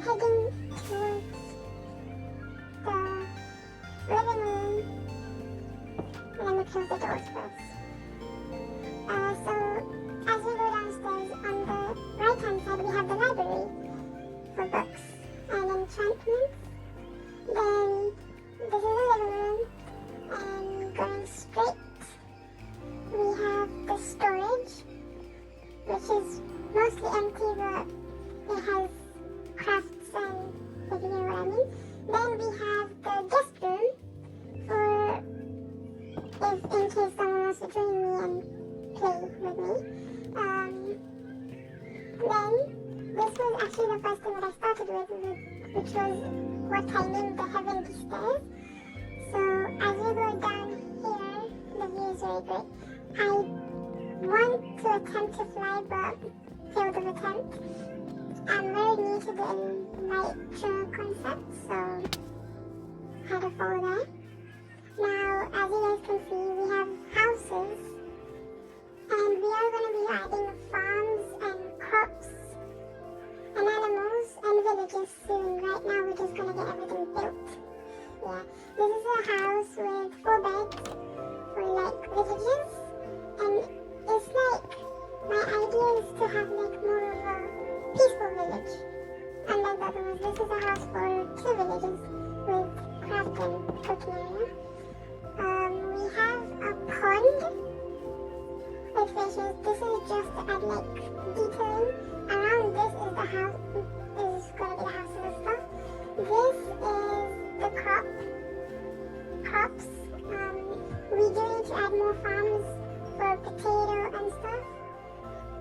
heading towards the living room. Let me close the doors first. So as we go downstairs, on the right hand side we have the library for books and enchantments. Then this is the living room, and going straight we have the storage, which is mostly empty, but it has crafts and if you know what I mean. Then we have the guest room for if in case someone wants to join me and play with me. Then this was actually the first thing that I started with, which was what I named the heavenly stairs. So as we go down here, the view is very great. I want to attempt to fly, but failed of attempt. I'm very new to the nitro concept, so had to follow that. Now, as you guys can see, we have houses, and we are going to be adding farms and crops and animals and villages soon. Right now, we're just going to get everything built. Yeah, this is a house with 4 beds for like villages, and it's like my idea is to have like more of a peaceful village. Unlike the other ones, this is a house for 2 villages with craft and cooking area. We have a pond with fishes. This is just to add like detailing. Around this is the house. This is going to be the houses and stuff. This is the crops. We do need to add more farms for potato and stuff.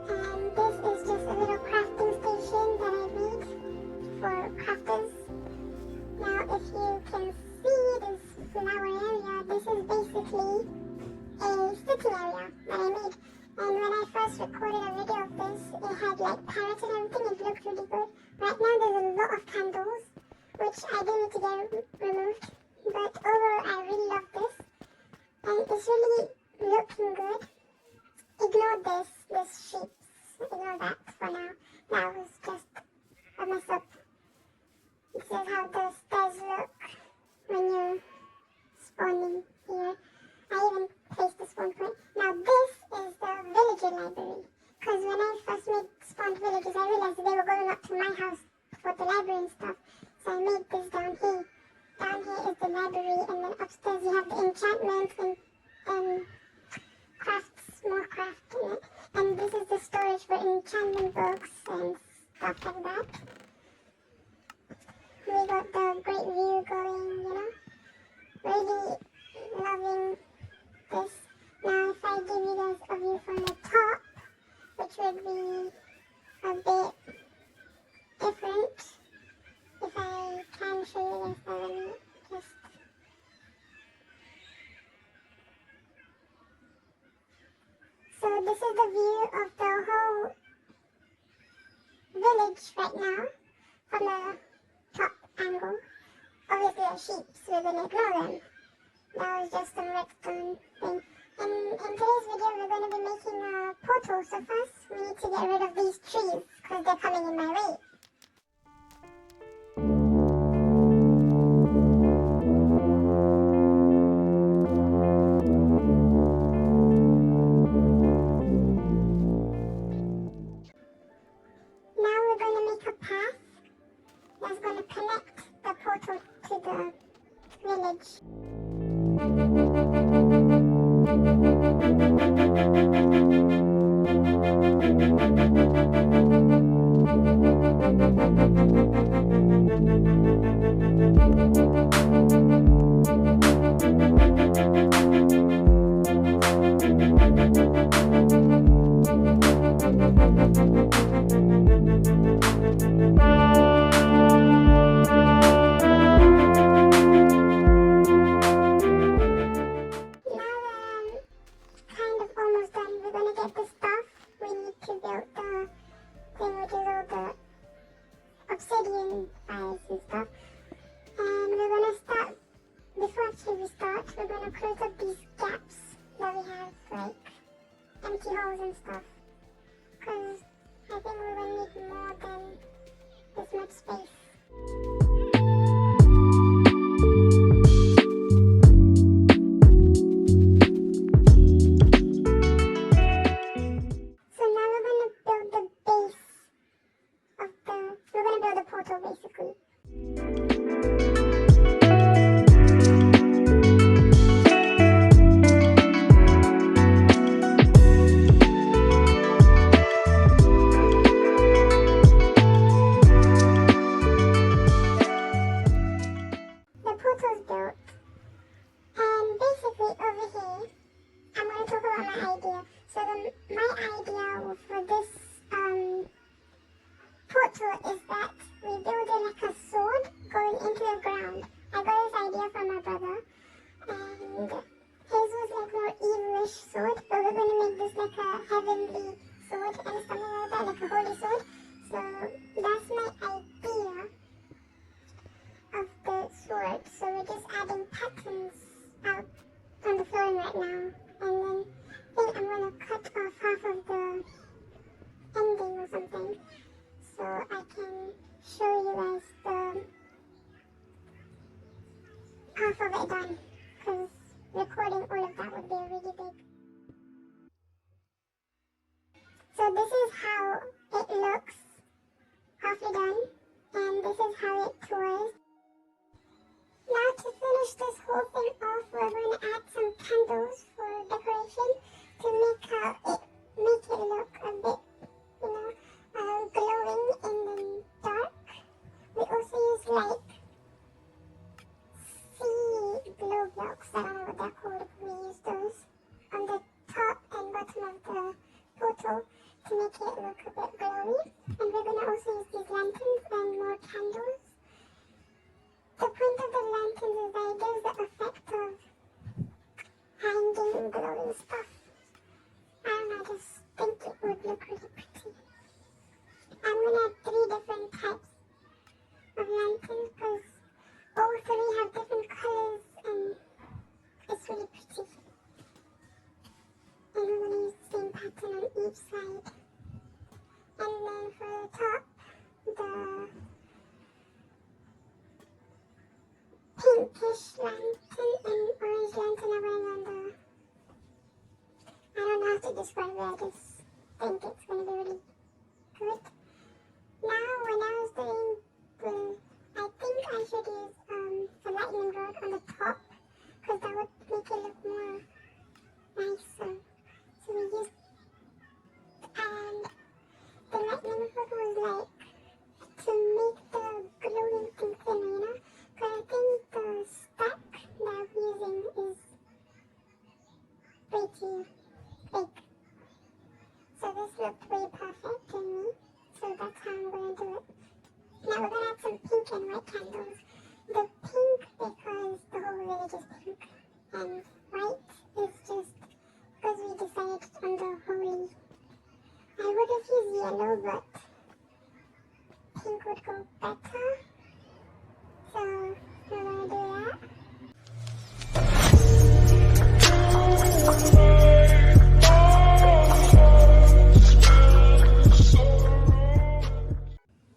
And this is just a little crafting station that I made for crafters. Now if you can see this flower area, this is basically a sitting area that I made. And when I first recorded a video of this, it had like parrots and everything. It looked really good. Right now there's a lot of candles, which I do need to get removed. But overall I really love this. And it's really looking good. Ignore this sheep. Ignore that for now. That was just a mess up. This is how the stairs look when you're spawning here. I even placed the spawn point. Now this is the villager library. Because when I first made spawned villages, I realized they were going up to my house for the library and stuff. So I made this down here. Down here is the library, and then upstairs you have the enchantments and crafts, more craft in it. And this is the storage for enchantment books and stuff like that. We got the great view going, you know. Really loving this. Now if I give you guys a view from the top, which would be a bit different. If I can show you guys that, let me just... So this is the view of the whole village right now from the top angle. Obviously the sheep, so we're going to ignore them. That was just some redstone thing. And in today's video we're going to be making a portal, so first we need to get rid of these trees because they're coming in my way. Now we're going to make a path that's going to connect the portal to the village. Obsidian files and stuff. And we're gonna start, before actually we start, we're gonna close up these gaps that we have, like empty holes and stuff. Because I think we're gonna need more than this much space. basically. The portal's built, and basically over here, I'm going to talk about my idea. So my idea for this portal is that we build like a sword going into the ground. I got this idea from my brother, and his was like more evilish sword, but we're going to make this like a heavenly sword and something like that, like a holy sword. So that's my idea of the sword. So we're just adding patterns out on the flooring right now, and then I think I'm going to cut off half of the ending or something, so I can show you guys the half of it done, because recording all of that would be really big. So this is how it looks halfway done, and this is how it tours. Now to finish this whole thing off, we're going to add some candles for decoration to make it look a bit, glowing in the dark. We also use like sea glow blocks, I don't know what they're called, we use those on the top and bottom of the portal to make it look a bit glowy. And we're going to also use these lanterns and more candles. The point of the lanterns is that it gives the effect of hanging glowing stuff. I don't know, I just think it would look really pretty. I'm going to have 3 different types of lanterns because all 3 have different colors and it's really pretty. And we're going to use the same pattern on each side. And then for the top, the pinkish lantern and orange lantern are going on the... I don't know how to describe it, I just think it's going to be really good. Now, when I was doing the... I think I should use the lightning rod on the top, because that would make it look more nicer. So we used... And the lightning rod was like to make the glowing thing thinner, because I think the stack that I'm using is way too big. So this looked way perfect to me, so that's how I'm going to do it. Now we're going to add some pink and white candles. The pink because the whole village is pink, and white is just because we decided on the holy. I would have used yellow, but pink would go better. So we're going to do that.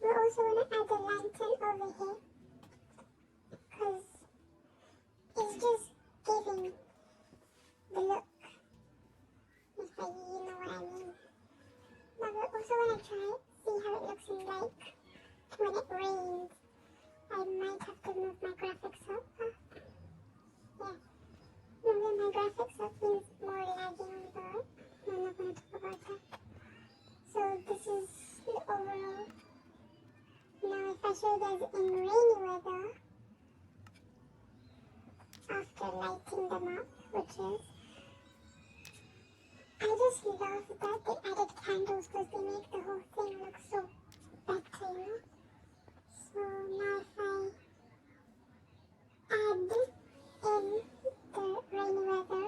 We're also going to add the lantern over here, because it's just giving the look, if you know what I mean. Now we're also going to try see how it looks in like when it rains. I might have to move my graphics up. Moving my graphics up means more lagging on the... I'm not going to talk about that. So this is the overall. Now if I show you guys in rainy weather, after lighting them up, which is... I just love that they added candles because they make the whole thing look so better, you know? So now if I add in the rainy weather,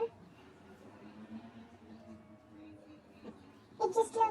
it just looks